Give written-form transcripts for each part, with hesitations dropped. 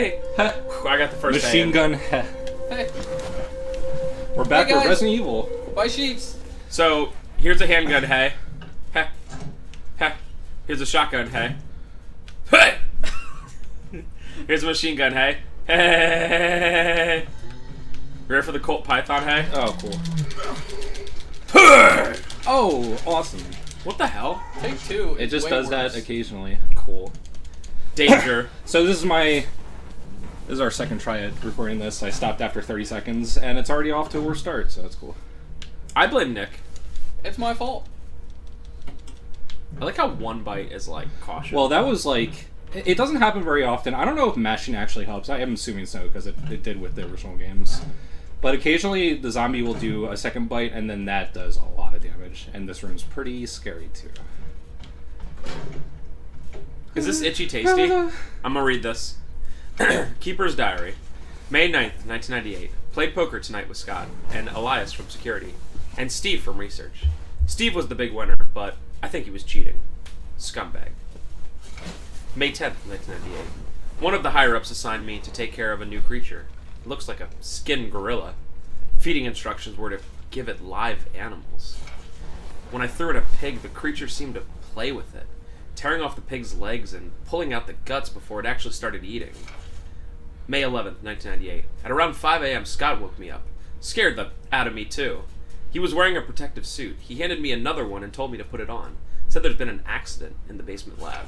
Hey! I got the first machine gun. Hey, We're back Hey, with guys. Resident Evil. buy sheets. So, here's a handgun, hey. Hey. Hey. Here's a shotgun, hey. Hey! Here's a machine gun, hey. Hey! You ready for the Colt Python, hey? Oh, cool. Oh, awesome. What the hell? Take two. It is just way does that worse. occasionally. Cool. Danger. So this is our second try at recording this. I stopped after 30 seconds, and it's already off to a worse start, so that's cool. I blame Nick. It's my fault. I like how one bite is like caution. Well, that was like... It doesn't happen very often. I don't know if mashing actually helps. I am assuming so, because it did with the original games. But occasionally, the zombie will do a second bite, and then that does a lot of damage. And this room's pretty scary, too. Is this itchy tasty? I'm gonna read this. Keeper's Diary. May 9th, 1998. Played poker tonight with Scott, and Elias from security, and Steve from research. Steve was the big winner, but I think he was cheating. Scumbag. May 10th, 1998. One of the higher-ups assigned me to take care of a new creature. It looks like a skinned gorilla. Feeding instructions were to give it live animals. When I threw in a pig, the creature seemed to play with it, tearing off the pig's legs and pulling out the guts before it actually started eating. May 11th, 1998. At around 5 a.m., Scott woke me up. Scared the out of me, too. He was wearing a protective suit. He handed me another one and told me to put it on. Said there's been an accident in the basement lab.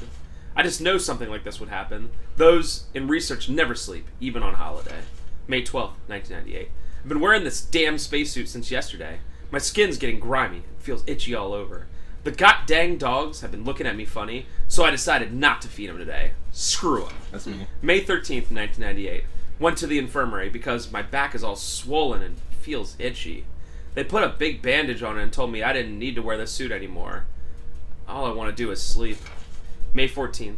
I just know something like this would happen. Those in research never sleep, even on holiday. May 12th, 1998. I've been wearing this damn spacesuit since yesterday. My skin's getting grimy and feels itchy all over. The god-dang dogs have been looking at me funny, so I decided not to feed them today. Screw them. That's me. May 13th, 1998. Went to the infirmary because my back is all swollen and feels itchy. They put a big bandage on it and told me I didn't need to wear the suit anymore. All I want to do is sleep. May 14th.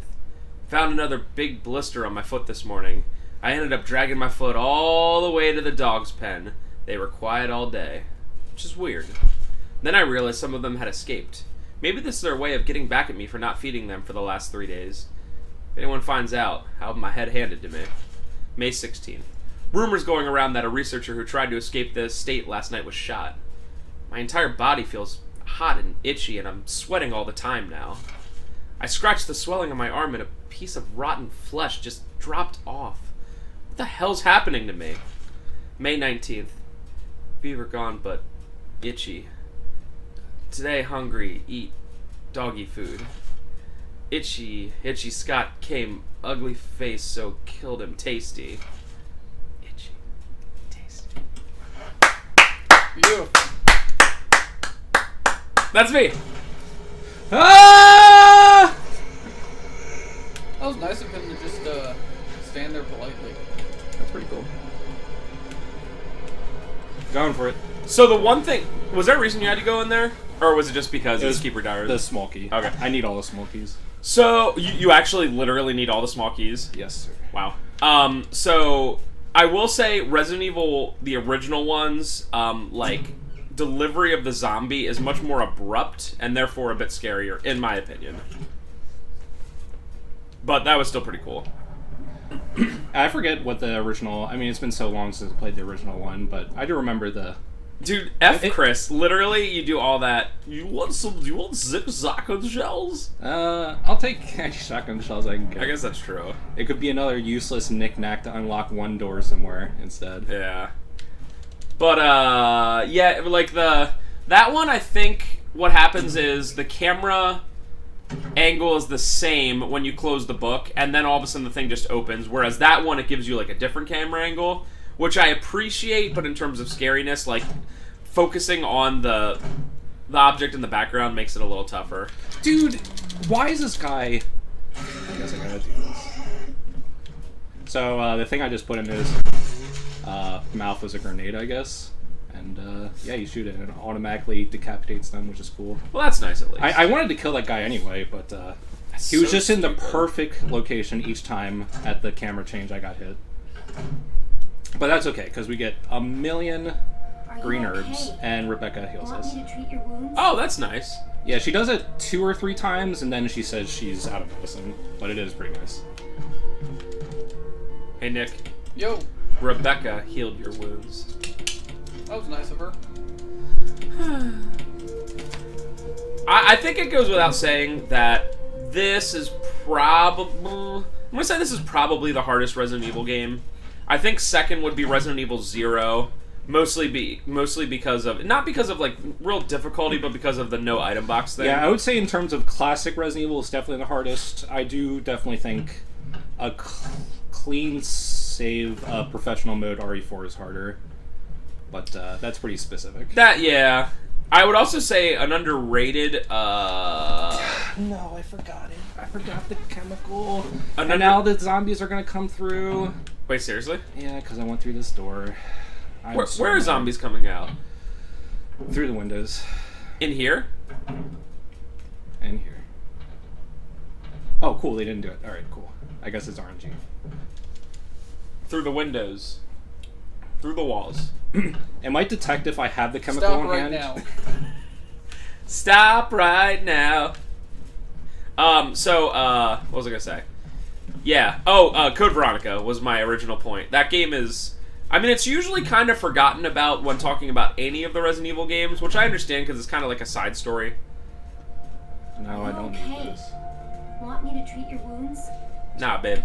Found another big blister on my foot this morning. I ended up dragging my foot all the way to the dog's pen. They were quiet all day, which is weird. Then I realized some of them had escaped. Maybe this is their way of getting back at me for not feeding them for the last 3 days. If anyone finds out, I'll have my head handed to me. May 16th. Rumors going around that a researcher who tried to escape the state last night was shot. My entire body feels hot and itchy, and I'm sweating all the time now. I scratched the swelling on my arm, and a piece of rotten flesh just dropped off. What the hell's happening to me? May 19th. Fever gone, but itchy. Today hungry, eat doggy food. Itchy Scott came, ugly face, so killed him tasty. Itchy, tasty. Beautiful. That's me! Ah! That was nice of him to just stand there politely. That's pretty cool. Going for it. So the one thing, was there a reason you had to go in there? Or was it just because it was was Keeper Diary? The small key. Okay. I need all the small keys. So, you actually literally need all the small keys? Yes, sir. Wow. So, I will say Resident Evil, the original ones, delivery of the zombie is much more abrupt and therefore a bit scarier, in my opinion. But that was still pretty cool. I forget what the original... I mean, it's been so long since I played the original one, but I do remember the... Dude, Chris. Literally, you do all that. You want zig-zag shells? I'll take any shotgun shells I can get. I guess that's true. It could be another useless knick-knack to unlock one door somewhere instead. Yeah. But, yeah, like that one, I think what happens is the camera angle is the same when you close the book, and then all of a sudden the thing just opens, whereas that one, it gives you, like, a different camera angle, which I appreciate, but in terms of scariness, like, focusing on the object in the background makes it a little tougher. Dude, why is this guy... I guess I gotta do this. So, the thing I just put in his mouth was a grenade, I guess. And, yeah, you shoot it, and it automatically decapitates them, which is cool. Well, that's nice, at least. I wanted to kill that guy anyway, but, he was just in the perfect location each time at the camera change I got hit. But that's okay, because we get a million green herbs, and Rebecca heals us. Oh, that's nice. Yeah, she does it 2 or 3 times, and then she says she's out of medicine. But it is pretty nice. Hey, Nick. Yo. Rebecca healed your wounds. That was nice of her. I think it goes without saying that this is probably... I'm going to say this is probably the hardest Resident Evil game. I think second would be Resident Evil 0. Mostly because of... Not because of, like, real difficulty, but because of the no item box thing. Yeah, I would say in terms of classic Resident Evil, it's definitely the hardest. I do definitely think a clean save professional mode RE4 is harder. But that's pretty specific. Yeah. I would also say an underrated... No, I forgot it. I forgot the chemical. And now the zombies are going to come through. Wait, seriously? Yeah, because I went through this door. Where are zombies coming out? Through the windows. In here? And here. Oh, cool. They didn't do it. Alright, cool. I guess it's RNG. Through the windows. Through the walls. It might detect if I have the chemical Stop on right hand. now. Stop right now. What was I gonna say? Yeah. Code Veronica was my original point. That game is... I mean, it's usually kind of forgotten about when talking about any of the Resident Evil games, which I understand because it's kind of like a side story. No, I don't need this. Want me to treat your wounds? Nah, babe.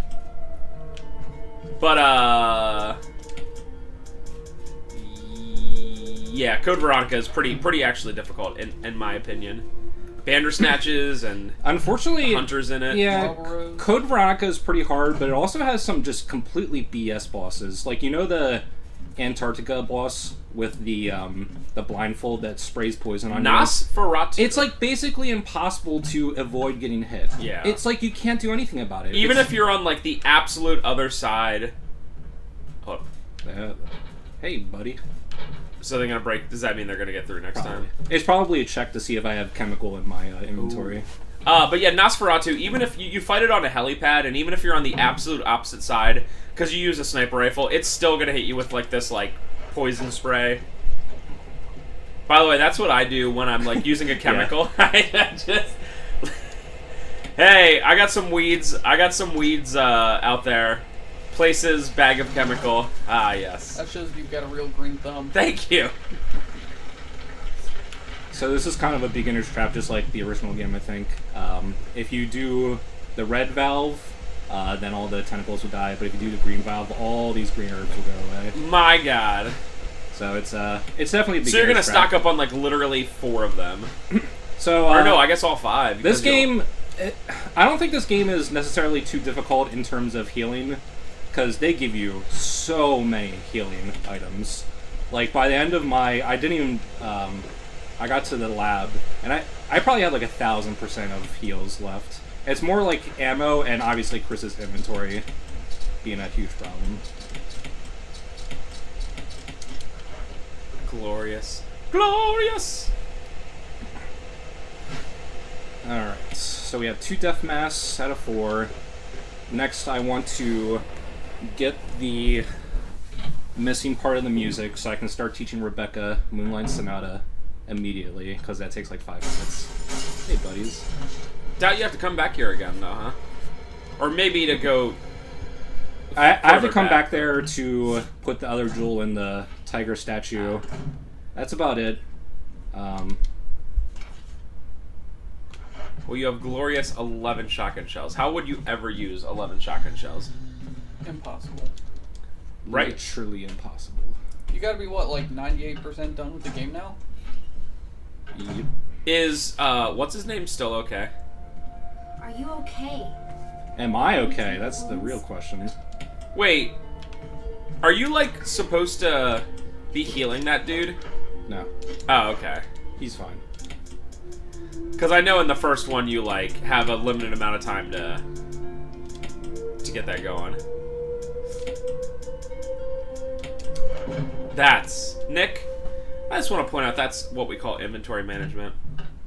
But, yeah, Code Veronica is pretty actually difficult, in my opinion. Bandersnatches and unfortunately hunters in it. Yeah, Code Veronica is pretty hard, but it also has some just completely BS bosses. Like, you know the Antarctica boss with the blindfold that sprays poison on you? Nosferatu. It's like basically impossible to avoid getting hit. Yeah. It's like you can't do anything about it. Even if you're on like the absolute other side. Oh. Hey, buddy. So they're gonna break. Does that mean they're gonna get through next time? It's probably a check to see if I have chemical in my inventory. But yeah, Nosferatu. Even if you fight it on a helipad, and even if you're on the absolute opposite side, because you use a sniper rifle, it's still gonna hit you with like this like poison spray. By the way, that's what I do when I'm like using a chemical. I just. Hey, I got some weeds. Out there. Places, bag of chemical. Ah, yes. That shows you've got a real green thumb. Thank you. So this is kind of a beginner's trap, just like the original game, I think. If you do the red valve, then all the tentacles will die. But if you do the green valve, all these green herbs will go away. My God. So it's definitely a beginner's trap. So you're gonna stock up on like literally 4 of them. So or no, I guess all 5. This game, I don't think this game is necessarily too difficult in terms of healing. Because they give you so many healing items. Like, by the end of I got to the lab, and I probably had like 1,000% of heals left. It's more like ammo, and obviously Chris's inventory being a huge problem. Glorious. Glorious! Alright, so we have 2 death masks out of 4. Next, I want to get the missing part of the music so I can start teaching Rebecca Moonlight Sonata immediately, because that takes like 5 minutes. Hey, buddies. Doubt you have to come back here again, though, huh? Or maybe to go... I have to come back there to put the other jewel in the tiger statue. That's about it. Well, you have glorious 11 shotgun shells. How would you ever use 11 shotgun shells? Impossible. Right. Literally impossible. You gotta be, what, like 98% done with the game now? Yep. Is, what's his name still okay? Are you okay? Am I okay? That's the real question. Wait. Are you, like, supposed to be healing that dude? No. Oh, okay. He's fine. Because I know in the first one you, like, have a limited amount of time to get that going. That's... Nick, I just want to point out that's what we call inventory management.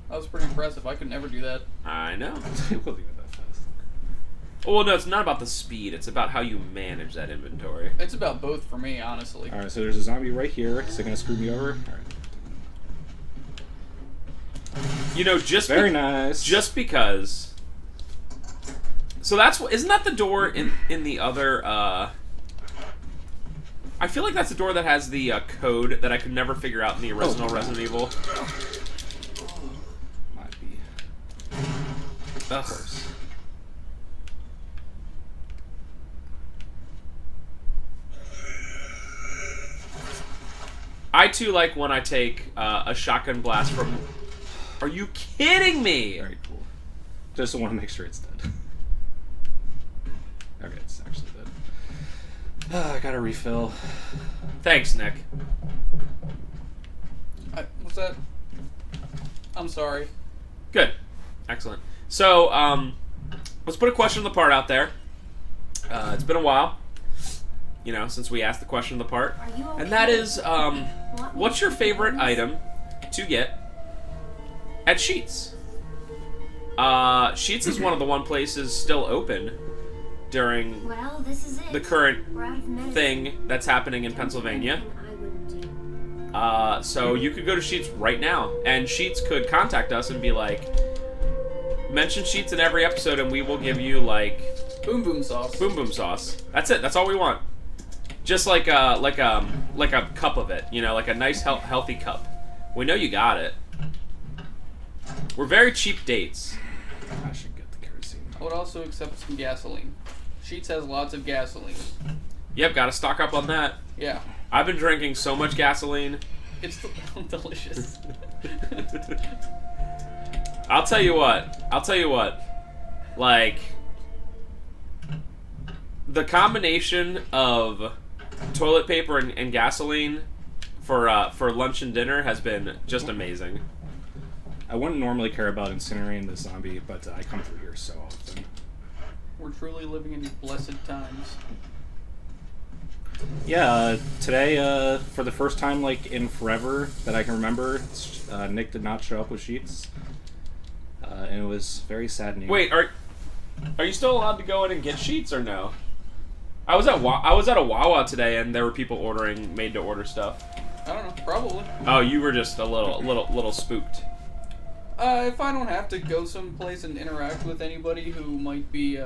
That was pretty impressive. I could never do that. I know. It wasn't even that fast. Well, no, it's not about the speed. It's about how you manage that inventory. It's about both for me, honestly. Alright, so there's a zombie right here. Is it going to screw me over? Alright. You know, just... Very nice. Just because... So that's... Isn't that the door in the other, I feel like that's a door that has the code that I could never figure out in the original Resident Evil. Might be. Ugh. Close. I too like when I take a shotgun blast from... Are you kidding me? Very cool. Just want to make sure it's dead. Okay, it's actually dead. I gotta refill. Thanks, Nick. What's that? I'm sorry. Good. Excellent. So, let's put a question of the part out there. It's been a while, you know, since we asked the question of the part. Are you okay? And that is, what's your favorite item to get at Sheetz? Sheetz is one of the one places still open during Well, this is it. the current We're out of medicine. thing that's happening in Pennsylvania. I wouldn't do. So you could go to Sheetz right now, and Sheetz could contact us and be like, mention Sheetz in every episode, and we will give you like Boom boom sauce. boom boom sauce. That's it. That's all we want. Just like a cup of it, you know, like a nice healthy cup. We know you got it. We're very cheap dates. I should get the kerosene. I would also accept some gasoline. Sheetz has lots of gasoline. Yep, gotta stock up on that. Yeah. I've been drinking so much gasoline. It's delicious. I'll tell you what. Like, the combination of toilet paper and gasoline for lunch and dinner has been just amazing. I wouldn't normally care about incinerating the zombie, but I come through here so often. We're truly living in blessed times. Yeah, today, for the first time, like, in forever that I can remember, Nick did not show up with Sheetz. And it was very saddening. Wait, are you still allowed to go in and get Sheetz or no? I was at a Wawa today, and there were people ordering made-to-order stuff. I don't know, probably. Oh, you were just a little spooked. If I don't have to go someplace and interact with anybody who might be,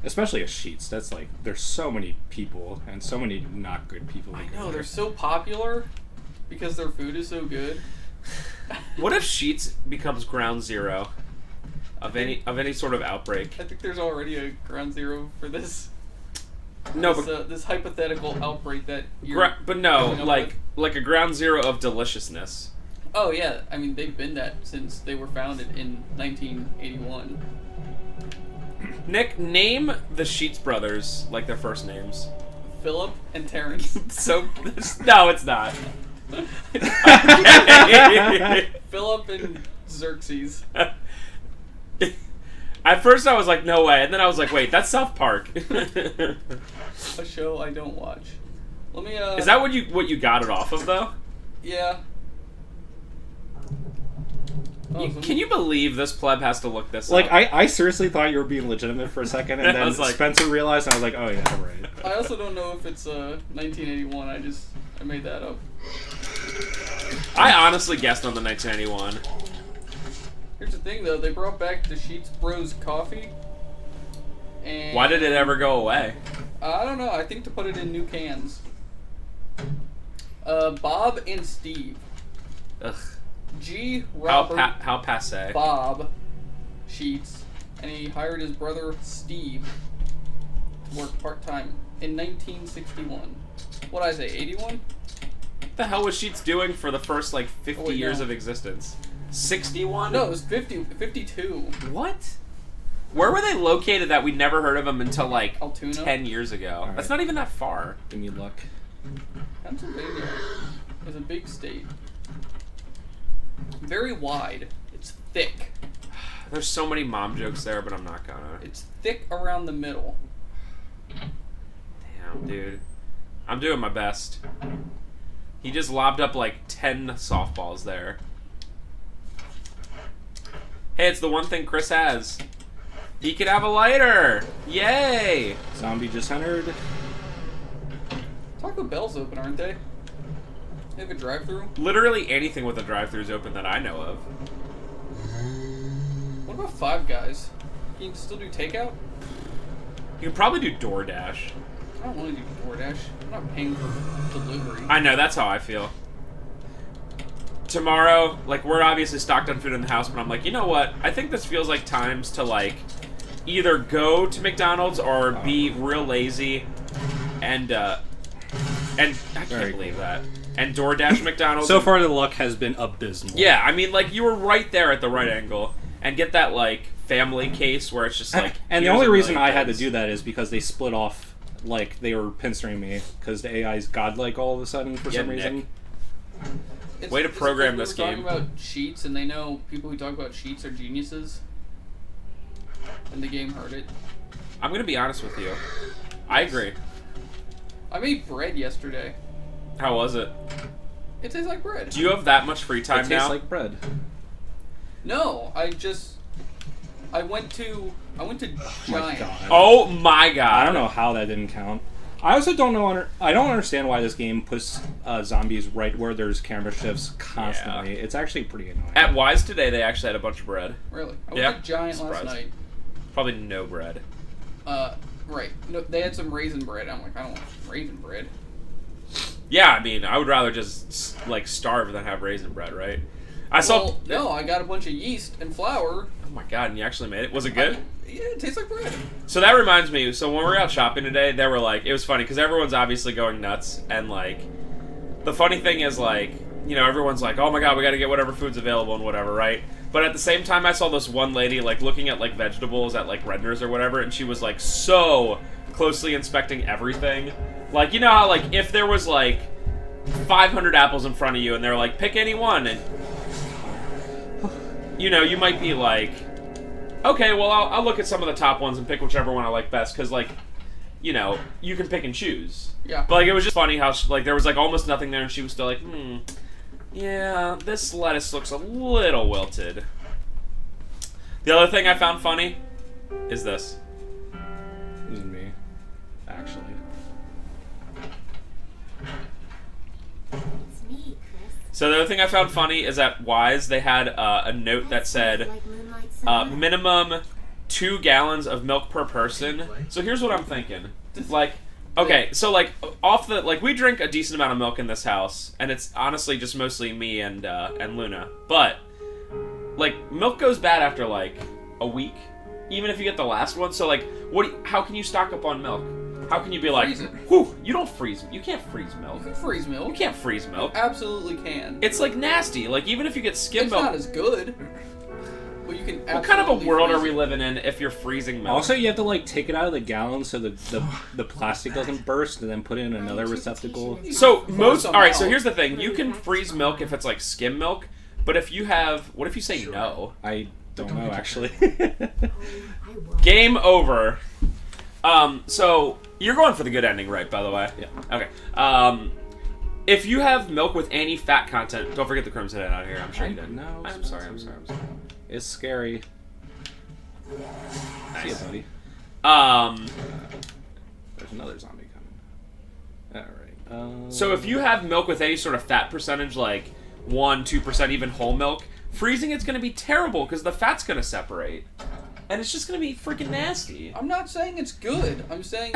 Especially at Sheetz, that's like, there's so many people, and so many not good people. I know, they're so popular because their food is so good. What if Sheetz becomes ground zero of any sort of outbreak? I think there's already a ground zero for this. No, This hypothetical outbreak that you're... but no, coming up like with. a ground zero of deliciousness. Oh, yeah. I mean, they've been that since they were founded in 1981. Nick, name the Sheetz brothers like their first names. Philip and Terrence. So no, it's not. Philip and Xerxes. At first I was like, no way, and then I was like, wait, that's South Park. A show I don't watch. Let me, Is that what you got it off of, though? Yeah. Oh, Can you believe this pleb has to look this Like, up? I seriously thought you were being legitimate for a second, and I then was like- Spencer realized, and I was like, oh yeah, right. I also don't know if it's 1981. I made that up. I honestly guessed on the 1991. Here's the thing, though. They brought back the Sheetz Bros coffee. And Why did it ever go away? I don't know. I think to put it in new cans. Bob and Steve. Ugh. G. Robert How passe. Bob Sheetz, and he hired his brother Steve to work part-time in 1961. What did I say, 81? What the hell was Sheetz doing for the first, like, 50 wait, years no. of existence? 61? No, it was 52. What? Where were they located that we never heard of them until, like, Altoona? 10 years ago? All right. That's not even that far. Give me luck. Pennsylvania is a big state. Very wide. It's thick. There's so many mom jokes there, but I'm not gonna. It's thick around the middle. Damn, dude. I'm doing my best. He just lobbed up like 10 softballs there. Hey, it's the one thing Chris has. He can have a lighter! Yay! Zombie just entered. Taco Bell's open, aren't they? They have a drive-thru? Literally anything with a drive-thru is open that I know of. What about Five Guys? Can you still do takeout? You can probably do DoorDash. I don't want to do DoorDash. I'm not paying for delivery. I know, that's how I feel. Tomorrow, like, we're obviously stocked on food in the house, but I'm like, you know what? I think this feels like times to, like, either go to McDonald's or be real lazy and I can't believe that. And DoorDash McDonald's. So far, the luck has been abysmal. Yeah, I mean, like, you were right there at the right angle. And get that, like, family case where it's just like... And the only reason I had to do that is because they split off, like, they were pinstering me, because the AI's godlike all of a sudden for some reason. Way to program this game. Talking about cheats, and they know people who talk about cheats are geniuses. And the game heard it. I'm going to be honest with you. I agree. I made bread yesterday. How was it? It tastes like bread. Do you have that much free time now? It tastes like bread. No, I went to Giant. Oh my god. I don't know how that didn't count. I also don't know. I don't understand why this game puts zombies right where there's camera shifts constantly. Yeah. It's actually pretty annoying. At Wise today, they actually had a bunch of bread. Really? I went to Giant Surprise. last night. Probably no bread. Right. No, they had some raisin bread. I'm like, I don't want raisin bread. Yeah, I mean, I would rather just like starve than have raisin bread, right? No, I got a bunch of yeast and flour. Oh my god, and you actually made it? Was it good? Yeah, it tastes like bread. So that reminds me, so when we were out shopping today, they were like, it was funny, because everyone's obviously going nuts, and like, the funny thing is like, you know, everyone's like, oh my god, we gotta get whatever food's available and whatever, right? But at the same time, I saw this one lady, like, looking at, like, vegetables at, like, Redner's or whatever, and she was, like, so closely inspecting everything. Like, you know how, like, if there was, like, 500 apples in front of you, and they're like, pick any one, and you know, you might be like, okay, well, I'll look at some of the top ones and pick whichever one I like best, because, like, you know, you can pick and choose. Yeah. But, like, it was just funny how, like, there was, like, almost nothing there, and she was still like, yeah, this lettuce looks a little wilted. The other thing I found funny is this. This is me, actually. It's me, Chris. So the other thing I found funny is at Wise, they had a note that said, minimum 2 gallons of milk per person. So here's what I'm thinking. Like, okay, so like, we drink a decent amount of milk in this house, and it's honestly just mostly me and Luna. But, like, milk goes bad after, like, a week, even if you get the last one. So, like, how can you stock up on milk? How can you be like, whew, you don't freeze, you can't freeze milk. You can freeze milk. You can't freeze milk. You absolutely can. It's, like, nasty. Like, even if you get skim milk. It's not as good. But you can absolutely What kind of a world are we living in if you're freezing milk? Also, you have to, like, take it out of the gallon so the plastic doesn't burst, and then put it in another receptacle. So, alright, so here's the thing. You can freeze milk if it's, like, skim milk, but if you have... What if you say no? I don't know, actually. Game over. So, you're going for the good ending, right, by the way? Yeah. Okay. If you have milk with any fat content... Don't forget the Crimson Head out here. I'm sure you did. No. I'm sorry. It's scary. Nice. See ya, buddy. There's another zombie coming. Alright. So if you have milk with any sort of fat percentage, like 1, 2%, even whole milk, freezing it's going to be terrible because the fat's going to separate. And it's just going to be freaking nasty. I'm not saying it's good. I'm saying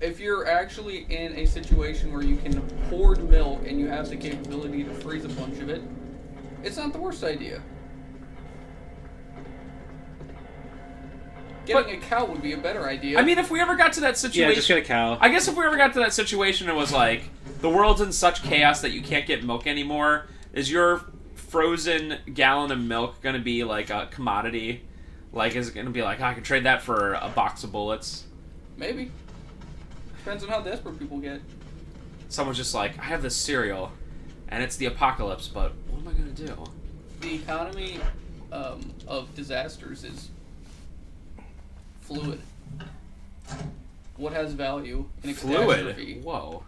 if you're actually in a situation where you can hoard milk and you have the capability to freeze a bunch of it, it's not the worst idea. Getting a cow would be a better idea. I mean, if we ever got to that situation... Yeah, just get a cow. I guess if we ever got to that situation and it was like, the world's in such chaos that you can't get milk anymore, is your frozen gallon of milk going to be like a commodity? Like, is it going to be like, I can trade that for a box of bullets? Maybe. Depends on how desperate people get. Someone's just like, I have this cereal, and it's the apocalypse, but what am I going to do? The economy of disasters is fluid. What has value in a catastrophe? Fluid? Whoa.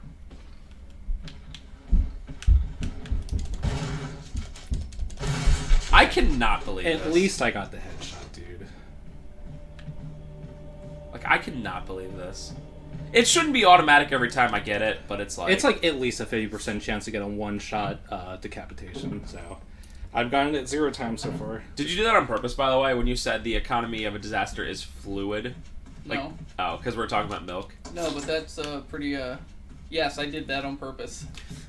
I cannot believe this. At least I got the headshot, dude. Like, I cannot believe this. It shouldn't be automatic every time I get it, but it's like... It's like at least a 50% chance to get a one-shot decapitation, so... I've gotten it 0 times so far. Did you do that on purpose, by the way, when you said the economy of a disaster is fluid? Like, No. Oh, because we're talking about milk? No, but that's pretty. Yes, I did that on purpose.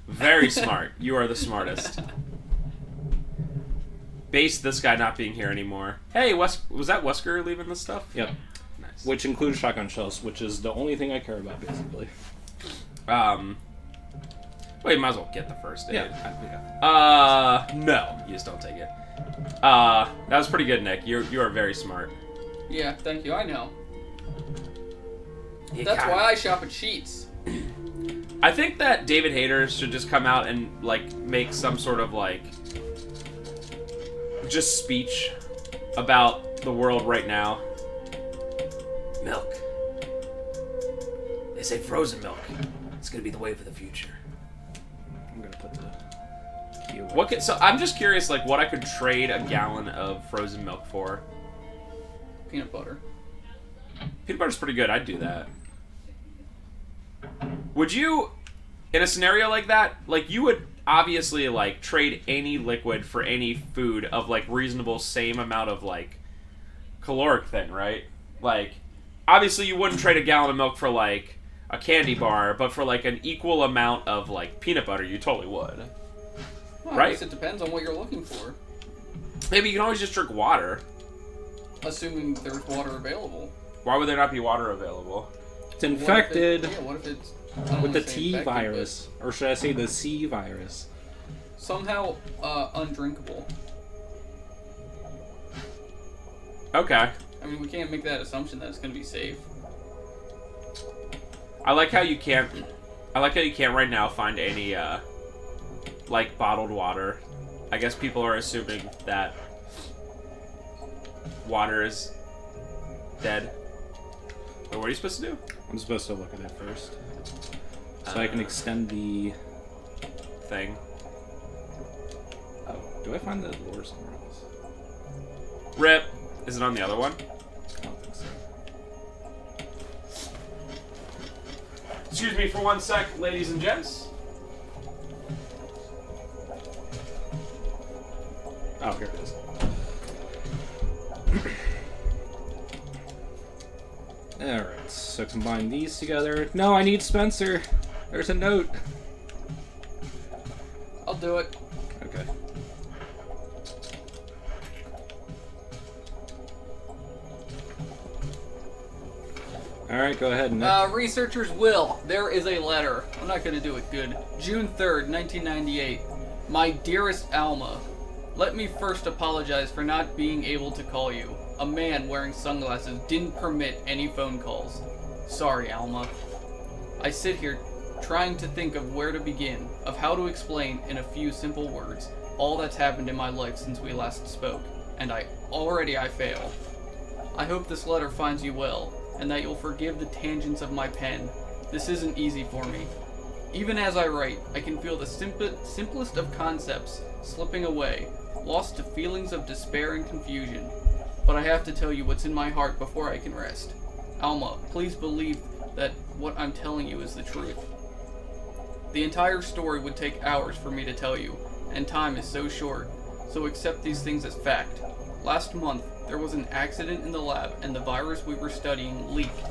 Very smart. You are the smartest. Based this guy not being here anymore. Hey, was that Wesker leaving this stuff? Yep. Nice. Which includes shotgun shells, which is the only thing I care about, basically. Well, you might as well get the first aid. Yeah. No, you just don't take it. That was pretty good, Nick. You are very smart. Yeah, thank you. I know. That's why I shop at Sheets. I think that David Hayter should just come out and like make some sort of like just speech about the world right now. Milk. They say frozen milk. It's gonna be the way for the future. I'm gonna put the key away. So I'm just curious, like, what I could trade a gallon of frozen milk for. Peanut butter. Peanut butter's pretty good. I'd do that. Would you, in a scenario like that, like, you would obviously, like, trade any liquid for any food of, like, reasonable same amount of, like, caloric thing, right? Like, obviously you wouldn't trade a gallon of milk for, like, a candy bar, but for, like, an equal amount of, like, peanut butter, you totally would. Well, right? I guess it depends on what you're looking for. Maybe you can always just drink water. Assuming there's water available. Why would there not be water available? It's infected What if it's with the T virus. Or should I say the C virus? Somehow undrinkable. Okay. I mean, we can't make that assumption that it's going to be safe. I like how you can't right now find any like bottled water. I guess people are assuming that water is dead. But what are you supposed to do? I'm supposed to look at it first. So I can extend the thing. Oh, do I find the lure somewhere else? Rip. Is it on the other one? I don't think so. Excuse me for 1 sec, ladies and gents. Oh, here it is. Alright, so combine these together. No, I need Spencer. There's a note. I'll do it. Okay. Alright, go ahead. Nick. Researchers will. There is a letter. I'm not going to do it good. June 3rd, 1998. My dearest Alma, let me first apologize for not being able to call you. A man wearing sunglasses didn't permit any phone calls. Sorry, Alma. I sit here trying to think of where to begin, of how to explain in a few simple words all that's happened in my life since we last spoke, and I fail. I hope this letter finds you well, and that you'll forgive the tangents of my pen. This isn't easy for me. Even as I write, I can feel the simplest of concepts slipping away, lost to feelings of despair and confusion. But I have to tell you what's in my heart before I can rest. Alma, please believe that what I'm telling you is the truth. The entire story would take hours for me to tell you, and time is so short, so accept these things as fact. Last month, there was an accident in the lab and the virus we were studying leaked.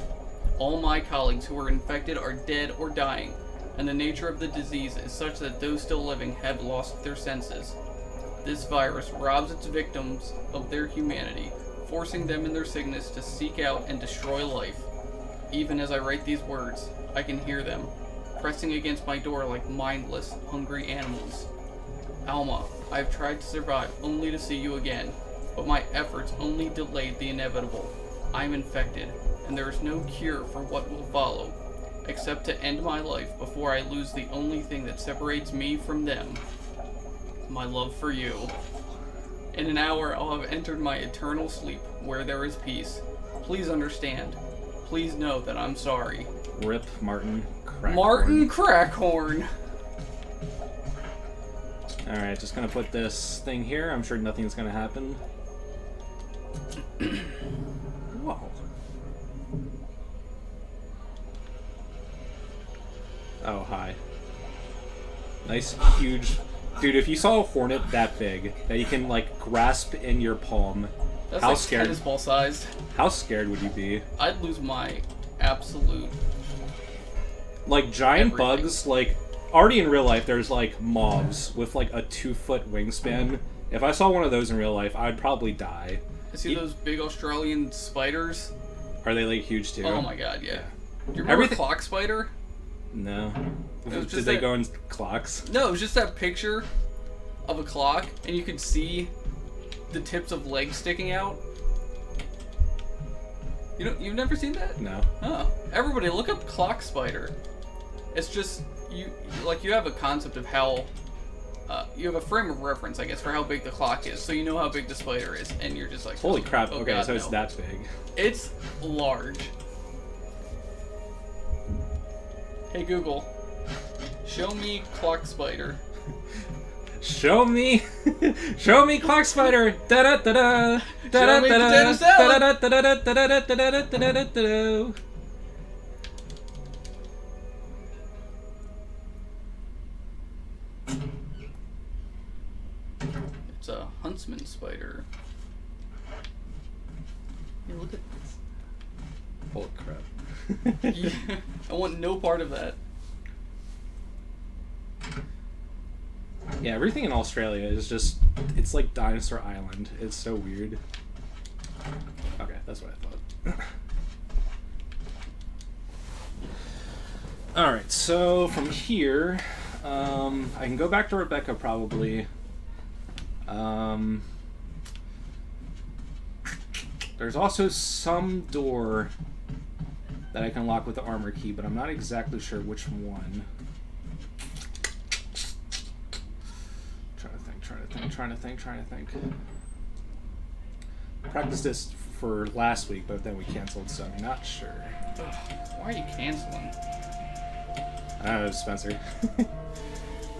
All my colleagues who were infected are dead or dying, and the nature of the disease is such that those still living have lost their senses. This virus robs its victims of their humanity, forcing them in their sickness to seek out and destroy life. Even as I write these words, I can hear them, pressing against my door like mindless, hungry animals. Alma, I have tried to survive only to see you again, but my efforts only delayed the inevitable. I am infected, and there is no cure for what will follow, except to end my life before I lose the only thing that separates me from them. My love for you. In an hour, I'll have entered my eternal sleep, where there is peace. Please understand. Please know that I'm sorry. Rip Martin Crackhorn. Martin Crackhorn. Alright, just gonna put this thing here. I'm sure nothing's gonna happen. Whoa. Oh, hi. Nice, huge... Dude, if you saw a hornet that big, that you can, like, grasp in your palm, That's how like scared... tennis ball sized. How scared would you be? I'd lose my absolute Like giant everything. bugs, like already in real life, there's like moths with like a 2-foot wingspan. If I saw one of those in real life, I'd probably die. I see those big Australian spiders. Are they like huge too? Oh my god, yeah. Do you remember Everything- Clock Spider? No. It was Did just they that- go in clocks? No, it was just that picture of a clock, and you could see the tips of legs sticking out. You've never seen that? No. Oh, everybody, look up Clock Spider. It's just you have a concept of how you have a frame of reference, I guess, for how big the clock is, so you know how big the spider is, and you're just like, Holy crap! oh Okay, God, so it's no. that big. It's large. Hey Google, show me Clock Spider. Show me clock spider. Da da da da. Show me potato salad. Da da da da da da da da. It's a huntsman spider. Hey, look at this. Holy crap! Yeah, I want no part of that. Yeah, everything in Australia is just, it's like Dinosaur Island. It's so weird. Okay, that's what I thought. Alright, so from here, I can go back to Rebecca probably. There's also some door that I can lock with the armor key, but I'm not exactly sure which one. Trying to think. Practiced this for last week, but then we canceled, so I'm not sure. Why are you canceling? I don't know, Spencer.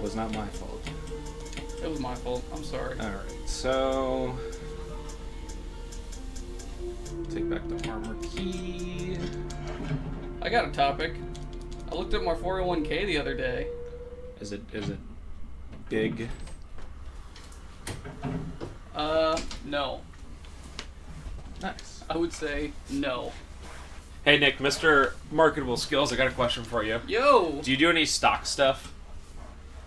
Was not my fault. It was my fault. I'm sorry. Alright, so... take back the armor key. I got a topic. I looked at my 401k the other day. Is it big? No. Nice. I would say no. Hey Nick, Mr. Marketable Skills, I got a question for you. Yo! Do you do any stock stuff?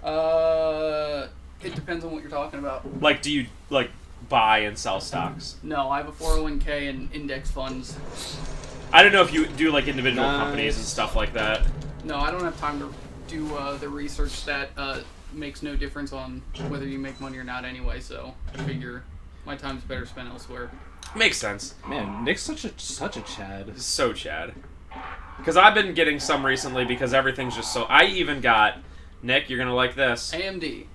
It depends on what you're talking about. Like, do you, like, buy and sell stocks? No, I have a 401k and index funds. I don't know if you do, like, individual Nice. companies and stuff like that. No, I don't have time to do the research that makes no difference on whether you make money or not anyway, so I figure my time's better spent elsewhere. Makes sense. Man, Nick's such a Chad. So Chad. Because I've been getting some recently because everything's just so... I even got... Nick, you're going to like this. AMD.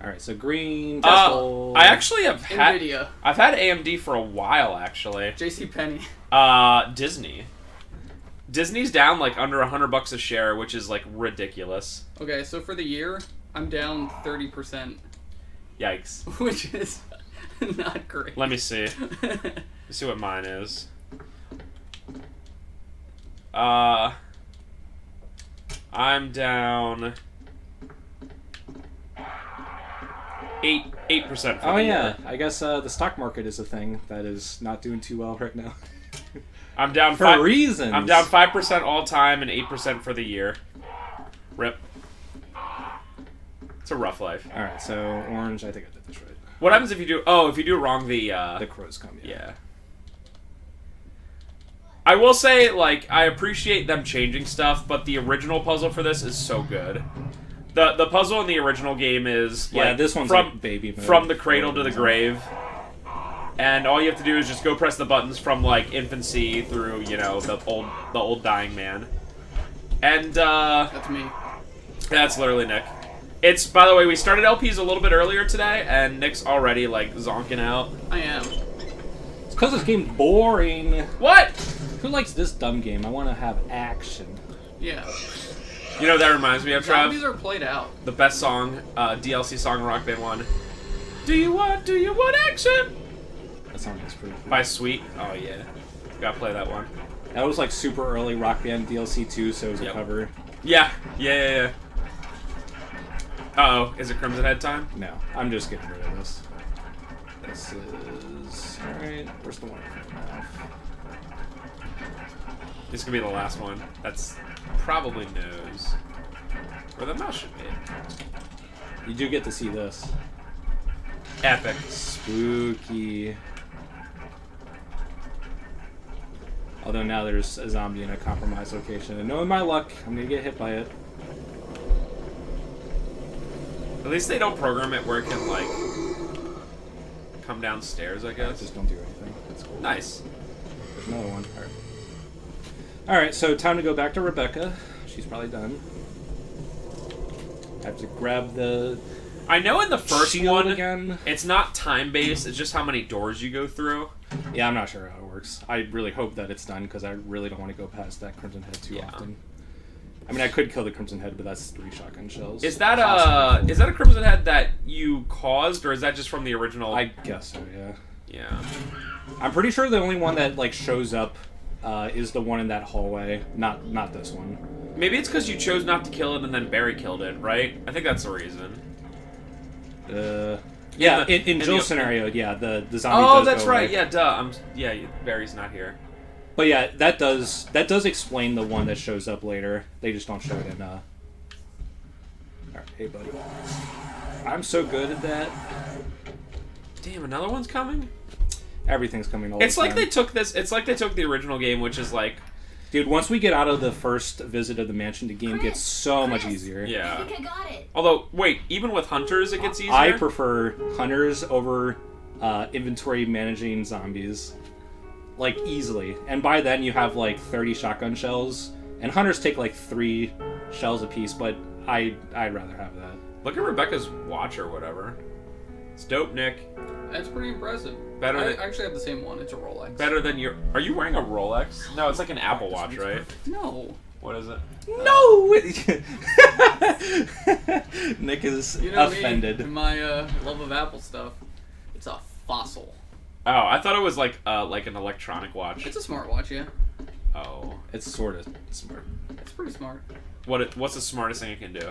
Alright, so green, Tesla. I actually have had... NVIDIA. I've had AMD for a while, actually. JCPenney. Disney. Disney's down, like, under $100 a share, which is, like, ridiculous. Okay, so for the year, I'm down 30%, Yikes. which is not great. Let me see. Let's see what mine is. I'm down 8% for Oh the yeah, year. I guess the stock market is a thing that is not doing too well right now. I'm down For reasons. I'm down 5% all time and 8% for the year. Rip. It's a rough life. All right, so orange. I think I did this right. What happens if you do? Oh, if you do wrong, the crows come. yeah. I will say, like, I appreciate them changing stuff, but the original puzzle for this is so good. The puzzle in the original game is like, Yeah, this one's from like baby mode. from the cradle to the grave, and all you have to do is just go press the buttons from like infancy through, you know, the old dying man, and That's me. that's literally Nick. It's, by the way, we started LPs a little bit earlier today, and Nick's already like zonking out. I am. It's because this game's boring. What? Who likes this dumb game? I want to have action. Yeah. You know what that reminds me of, Zombies Trav? are played out. The best song, DLC song in Rock Band 1. Do you want action? That song is pretty cool. By Sweet. Oh, yeah. Gotta play that one. That was like super early Rock Band DLC too, so it was a Yep. cover. Yeah. Uh-oh. Is it Crimson Head time? No, I'm just getting rid of this. This is... Alright, where's the one? This could be the last one. That's probably nose. Where the mouse should be. You do get to see this. Epic. Spooky. Although now there's a zombie in a compromised location. And knowing my luck, I'm gonna get hit by it. At least they don't program it where it can, like, come downstairs, I guess. Just don't do anything. That's cool. Nice. There's another one. Alright. Alright, so time to go back to Rebecca. She's probably done. I have to grab the... I know in the first shield one, again. It's not time-based, it's just how many doors you go through. Yeah, I'm not sure how it works. I really hope that it's done, because I really don't want to go past that Crimson Head too often. I mean, I could kill the Crimson Head, but that's 3 shotgun shells. Is that a Crimson Head that you caused, or is that just from the original? I guess so, yeah. Yeah. I'm pretty sure the only one that, like, shows up is the one in that hallway, not this one. Maybe it's because you chose not to kill it and then Barry killed it, right? I think that's the reason. Yeah, in Jill's scenario, yeah, the zombie Oh, does that's go right. away. Yeah, duh. Barry's not here. But yeah, that does explain the one that shows up later. They just don't show it in. Alright, hey buddy. I'm so good at that. Damn, another one's coming. Everything's coming all It's the like time. they took this. It's like they took the original game, which is like, Dude, once we get out of the first visit of the mansion, the game gets so much easier. yeah. I think I got it. Although, wait, even with hunters, it gets easier. I prefer hunters over inventory managing zombies. Like, easily. And by then you have like 30 shotgun shells. And hunters take like 3 shells apiece, but I'd rather have that. Look at Rebecca's watch or whatever. It's dope, Nick. That's pretty impressive. Better I than- actually have the same one. It's a Rolex. Better than your. Are you wearing a Rolex? No, it's like an Apple Watch, right? No. What is it? No! Nick is You know offended. me and my love of Apple stuff. It's a Fossil. Oh, I thought it was like an electronic watch. It's a smartwatch, yeah. Oh, It's sort of smart. It's pretty smart. what's the smartest thing it can do?